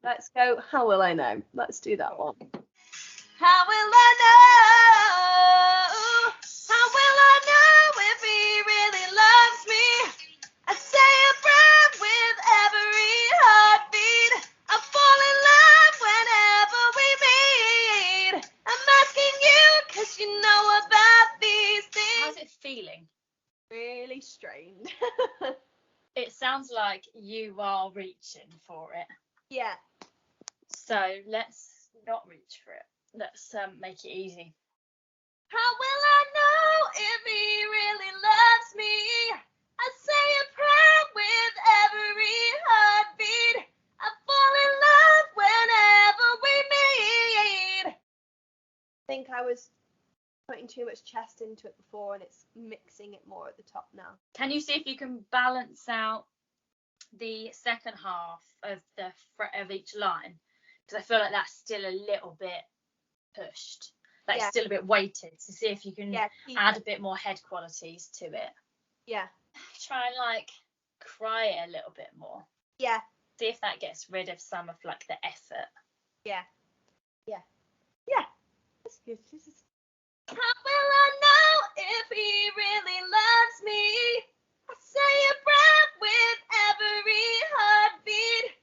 Let's go. How will I know? Let's do that one. How will I know? How will I know if he really loves me? I say a prayer with every heartbeat. I fall in love whenever we meet. I'm asking you 'cause you know about these things. How's it feeling? Really strained. It sounds like you are reaching for it. Yeah. So let's not reach for it. Let's make it easy. How will I know if he really loves me? I say a prayer with every heartbeat. I fall in love whenever we meet. I think I was putting too much chest into it before, and it's mixing it more at the top now. Can you see if you can balance out the second half of the fret of each line? Because I feel like that's still a little bit pushed. Like it's still a bit weighted. So see if you can add a bit more head qualities to it. Yeah. Try and like cry it a little bit more. Yeah. See if that gets rid of some of like the effort. Yeah. Yeah. Yeah. That's good. How will I know if he really loves me? I say a prayer with every heartbeat.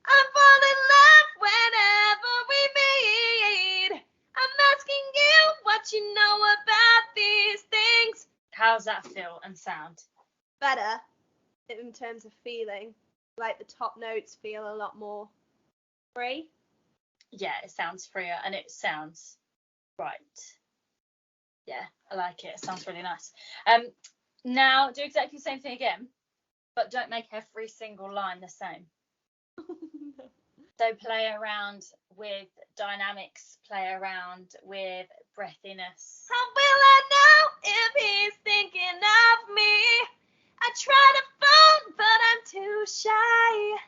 I fall in love whenever we meet. I'm asking you what you know about these things. How's that feel and sound? Better in terms of feeling. Like the top notes feel a lot more free. Yeah, it sounds freer and it sounds right. Yeah, I like it. It sounds really nice. Now do exactly the same thing again, but don't make every single line the same. So play around with dynamics, play around with breathiness. How will I know if he's thinking of me? I try to phone, but I'm too shy.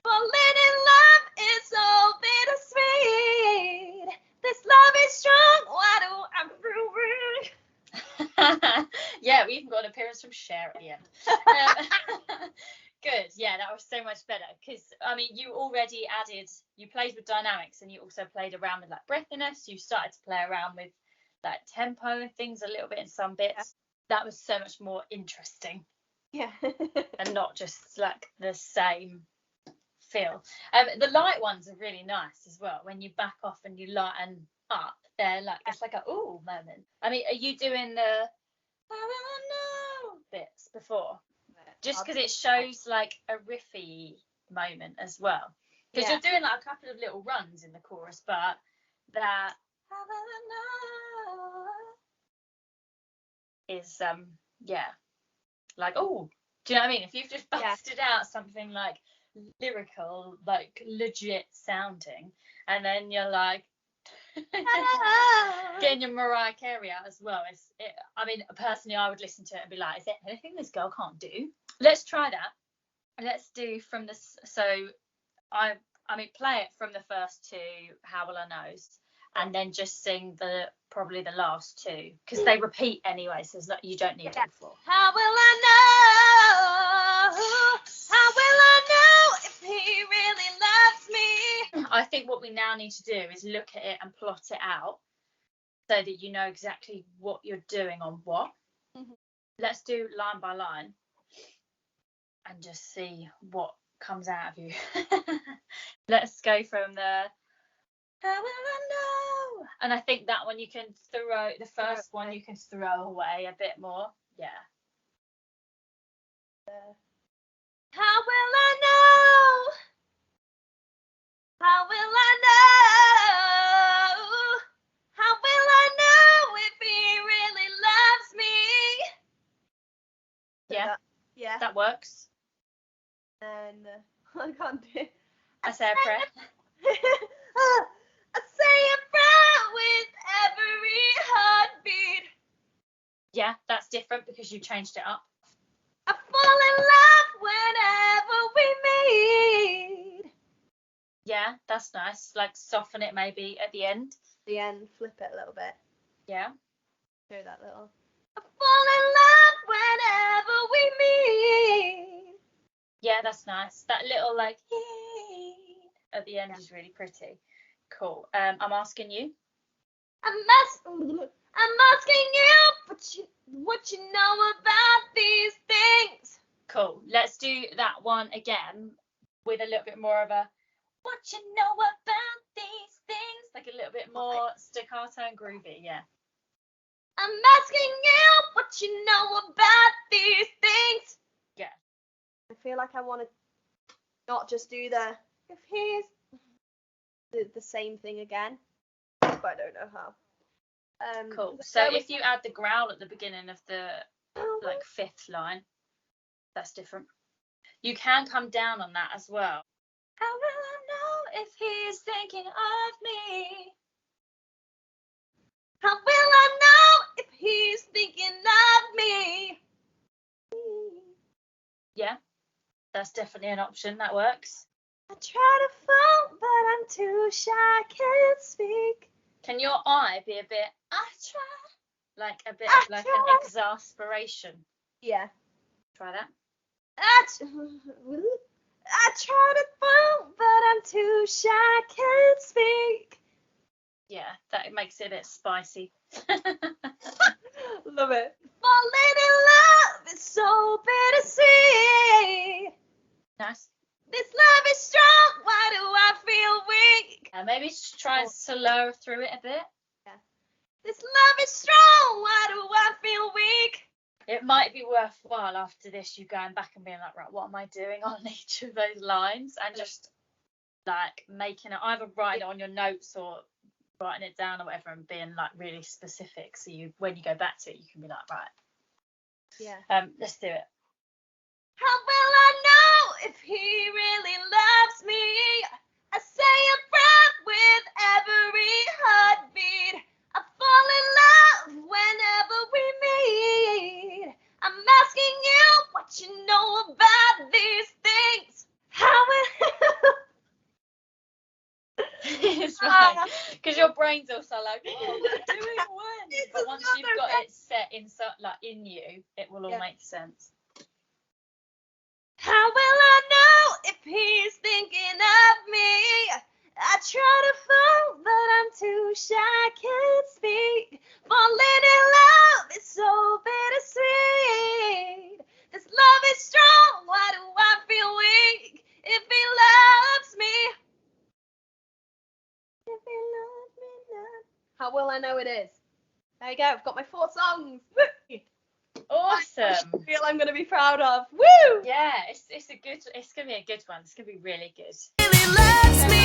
Falling in love is so bittersweet. This love is strong. Why do I feel rude? Yeah, we even got an appearance from Cher at the end. Good. Yeah, that was so much better because I mean you already played with dynamics and you also played around with like breathiness. You started to play around with like tempo and things a little bit in some bits. Yeah. That was so much more interesting. Yeah. And not just like the same feel. The light ones are really nice as well. When you back off and you lighten up, they're like it's like a ooh moment. I mean, are you doing the how will I know bits before? Just because it shows like a riffy moment as well. Because you're doing like a couple of little runs in the chorus, but that how will I know is like oh, do you know what I mean? If you've just busted out something like lyrical, like legit sounding, and then you're like getting your Mariah Carey out as well. I mean, personally, I would listen to it and be like, is there anything this girl can't do? Let's try that. Let's do from this. So I mean, play it from the first two, How Will I Knows, and then just sing probably the last two because they repeat anyway, so you don't need all four. How will I know? How will I know if he really loves me? I think what we now need to do is look at it and plot it out so that you know exactly what you're doing on what. Mm-hmm. Let's do line by line and just see what comes out of you. Let's go from the how will I know? And I think that one you can throw, the first one you can throw away a bit more. Yeah. How will I know? How will I know? How will I know if he really loves me? Yeah. That works. And I can't do it. I say a prayer. I say a prayer with every heartbeat. Yeah, that's different because you changed it up. I fall in love whenever we meet. Yeah, that's nice. Like soften it maybe at the end. The end, flip it a little bit. Yeah. Do that little. I fall in love whenever we meet. Yeah, that's nice. That little like at the end is really pretty. Cool. I'm asking you. I'm asking you what you know about these things. Cool. Let's do that one again with a little bit more of a what you know about these things, like a little bit more staccato and groovy. Yeah. I'm asking you what you know about these things. Yeah. I feel like I want to not just do the if he's the same thing again, but I don't know how. Cool. So if you add the growl at the beginning of the like fifth line, that's different. You can come down on that as well. How will I know if he's thinking of me? How will I know if he's thinking of me? Yeah, that's definitely an option. That works. I try to phone, but I'm too shy, I can't speak. Can your eye be a bit, I try, like a bit of like an exasperation? Yeah. Try that. I try to phone, but I'm too shy, I can't speak. Yeah, that makes it a bit spicy. Love it. Falling in love is so bittersweet. Nice. This love is strong, why do I feel weak? Maybe try and slow through it a bit. This love is strong, why do I feel weak? It might be worthwhile after this you going back and being like, right, what am I doing on each of those lines? And just like making it, either writing it on your notes or writing it down or whatever and being like really specific. So you, when you go back to it, you can be like, right. Yeah. Let's do it. How will I know if he really loves me? I say a prayer with every heartbeat. I fall in love whenever we meet. I'm asking you what you know about these things. How will It's fine, because your brain's also like, what am I doing when? But once you've got it set in in you, it will all make sense. How will I know if he's thinking of me? I try to phone, but I'm too shy, I can't speak. Falling in love is so bittersweet. This love is strong, why do I feel weak? If he loves me. If he loves me not. How will I know it is? There you go. I've got my 4 songs. Awesome. I feel I'm gonna be proud of. Woo! Yeah, it's gonna be a good one. It's gonna be really good. If he loves me.